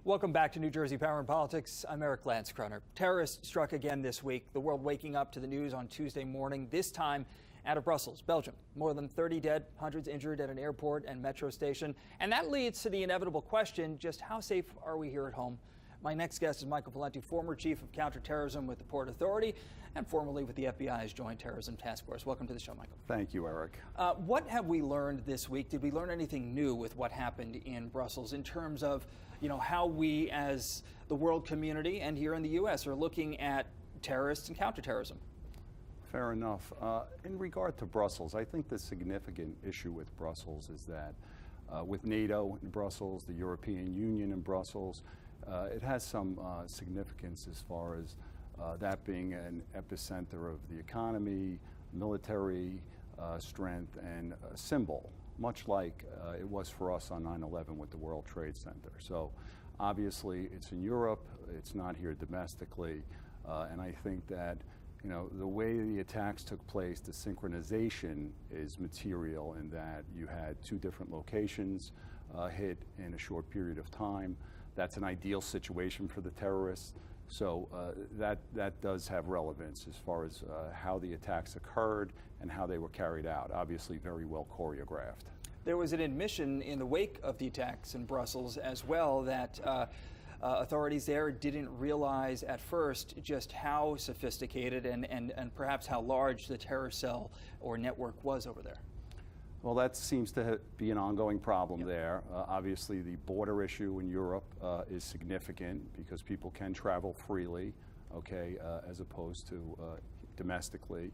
Welcome back to New Jersey Power and Politics. I'm Eric Lanskroner. Terrorists struck again this week. The world waking up to the news on Tuesday morning, this time out of Brussels, Belgium. More than 30 dead, hundreds injured at an airport and metro station. And that leads to the inevitable question, just how safe are we here at home? My next guest is Michael Valenti, former chief of counterterrorism with the Port Authority and formerly with the FBI's Joint Terrorism Task Force. Welcome to the show, Michael. Thank you, Eric. What have we learned this week? Did we learn anything new with what happened in Brussels in terms of, how we as the world community and here in the U.S. are looking at terrorists and counterterrorism? Fair enough. In regard to Brussels, I think the significant issue with Brussels is that with NATO in Brussels, the European Union in Brussels, it has some significance as far as that being an epicenter of the economy, military strength, and a symbol, much like it was for us on 9/11 with the World Trade Center. So obviously it's in Europe, it's not here domestically, and I think that the way the attacks took place, the synchronization is material in that you had two different locations hit in a short period of time. That's an ideal situation for the terrorists. So that does have relevance as far as how the attacks occurred and how they were carried out. Obviously very well choreographed. There was an admission in the wake of the attacks in Brussels as well that authorities there didn't realize at first just how sophisticated and perhaps how large the terror cell or network was over there. Well, that seems to be an ongoing problem there. Obviously, the border issue in Europe is significant because people can travel freely, as opposed to domestically.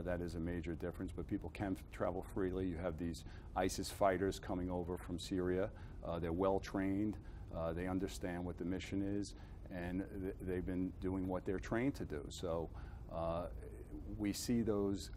That is a major difference, but people can travel freely. You have these ISIS fighters coming over from Syria. They're well trained. They understand what the mission is, and they've been doing what they're trained to do. So we see those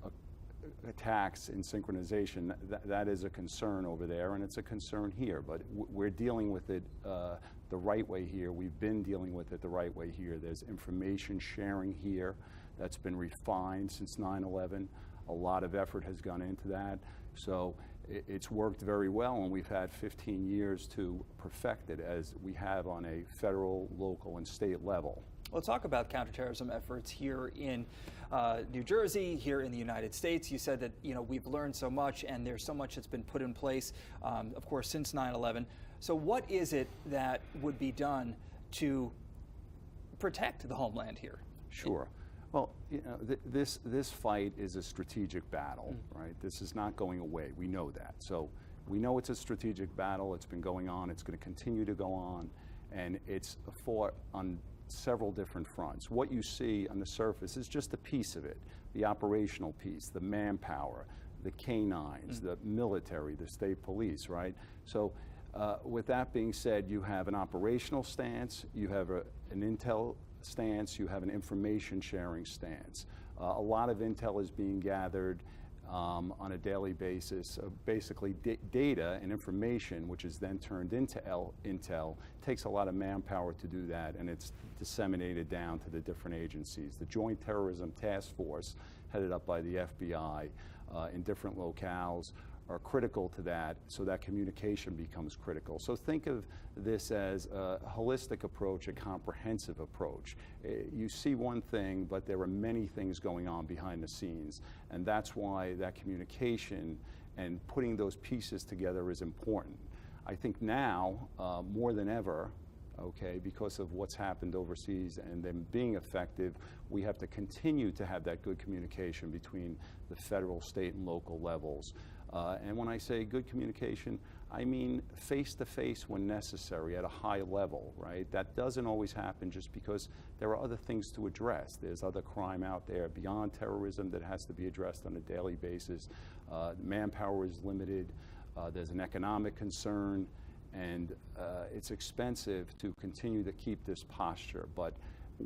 attacks in synchronization. That is a concern over there, and it's a concern here, but we're dealing with it the right way here. We've been dealing with it the right way here. There's information sharing here that's been refined since 9/11. A lot of effort has gone into that, so it's worked very well, and we've had 15 years to perfect it as we have on a federal, local, and state level. Let's talk about counterterrorism efforts here in New Jersey, here in the United States. You said that we've learned so much, and there's so much that's been put in place, of course, since 9/11. So what is it that would be done to protect the homeland here? Sure. Well, this fight is a strategic battle, right? This is not going away. We know that. So we know it's a strategic battle. It's been going on. It's going to continue to go on, and it's fought on several different fronts. What you see on the surface is just a piece of it, the operational piece, the manpower, the canines, the military, the state police, right? So with that being said, you have an operational stance, you have an intel stance, you have an information sharing stance. A lot of intel is being gathered on a daily basis. Basically data and information, which is then turned into intel, takes a lot of manpower to do that, and it's disseminated down to the different agencies. The Joint Terrorism Task Force, headed up by the FBI in different locales, are critical to that, so that communication becomes critical. So think of this as a holistic approach, a comprehensive approach. You see one thing, but there are many things going on behind the scenes, and that's why that communication and putting those pieces together is important. I think now, more than ever, because of what's happened overseas and them being effective, we have to continue to have that good communication between the federal, state, and local levels. And when I say good communication, I mean face-to-face when necessary at a high level, right? That doesn't always happen just because there are other things to address. There's other crime out there beyond terrorism that has to be addressed on a daily basis. Manpower is limited. There's an economic concern, and it's expensive to continue to keep this posture. But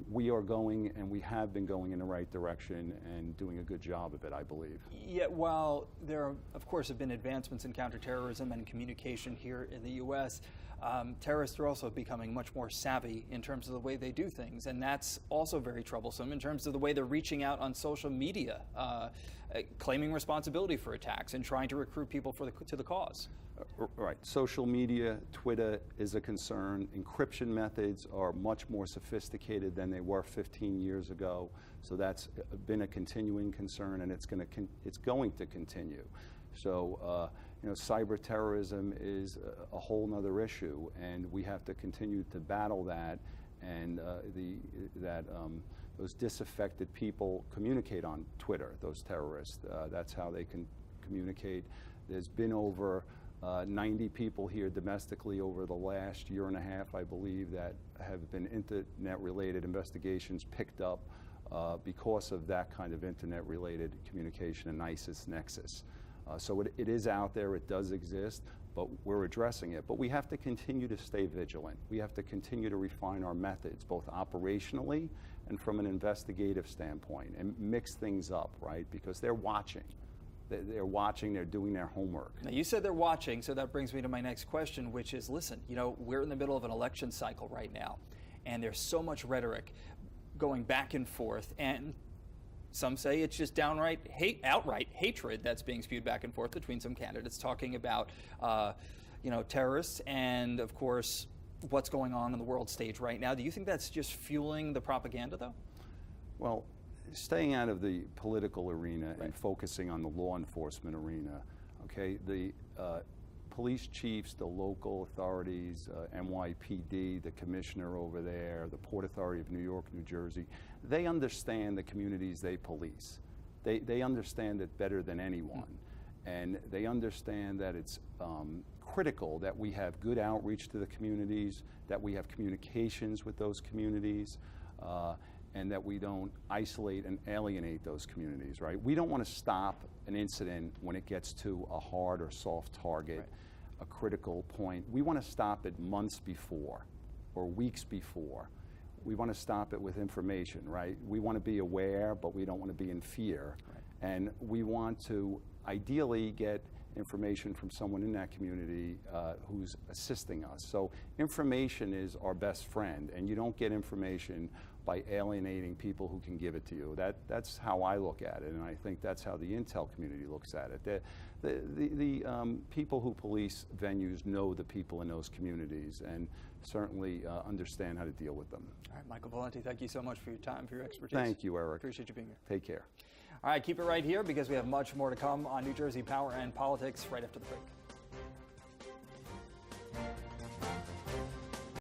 we are going, and we have been going in the right direction and doing a good job of it, I believe. Yet while there, of course, have been advancements in counterterrorism and communication here in the U.S., terrorists are also becoming much more savvy in terms of the way they do things, and that's also very troublesome in terms of the way they're reaching out on social media, claiming responsibility for attacks and trying to recruit people to the cause. Right. Social media, Twitter is a concern. Encryption methods are much more sophisticated than they were 15 years ago. So that's been a continuing concern, and it's going to continue. So, cyber terrorism is a whole nother issue, and we have to continue to battle that. And those disaffected people communicate on Twitter. Those terrorists. That's how they can communicate. There's been over 90 people here domestically over the last year and a half, I believe, that have been internet-related investigations picked up because of that kind of internet-related communication and ISIS nexus. So it is out there, it does exist, but we're addressing it. But we have to continue to stay vigilant. We have to continue to refine our methods, both operationally and from an investigative standpoint, and mix things up, right? Because they're watching. They're watching, they're doing their homework. Now, you said they're watching, so that brings me to my next question, which is, listen, we're in the middle of an election cycle right now, and there's so much rhetoric going back and forth, and some say it's just outright hatred that's being spewed back and forth between some candidates talking about, terrorists and, of course, what's going on the world stage right now. Do you think that's just fueling the propaganda, though? Well, staying out of the political arena and focusing on the law enforcement arena, okay, the police chiefs, the local authorities, NYPD, the commissioner over there, the Port Authority of New York, New Jersey, they understand the communities they police. They understand it better than anyone. And they understand that it's critical that we have good outreach to the communities, that we have communications with those communities, and that we don't isolate and alienate those communities, right? We don't want to stop an incident when it gets to a hard or soft target, a critical point. We want to stop it months before or weeks before. We want to stop it with information, right? We want to be aware, but we don't want to be in fear. And we want to ideally get information from someone in that community who's assisting us. So information is our best friend, and you don't get information by alienating people who can give it to you. That's how I look at it, and I think that's how the intel community looks at it. The people who police venues know the people in those communities and certainly understand how to deal with them. All right, Michael Valenti, thank you so much for your time, for your expertise. Thank you, Eric. Appreciate you being here. Take care. All right, keep it right here because we have much more to come on New Jersey Power and Politics right after the break.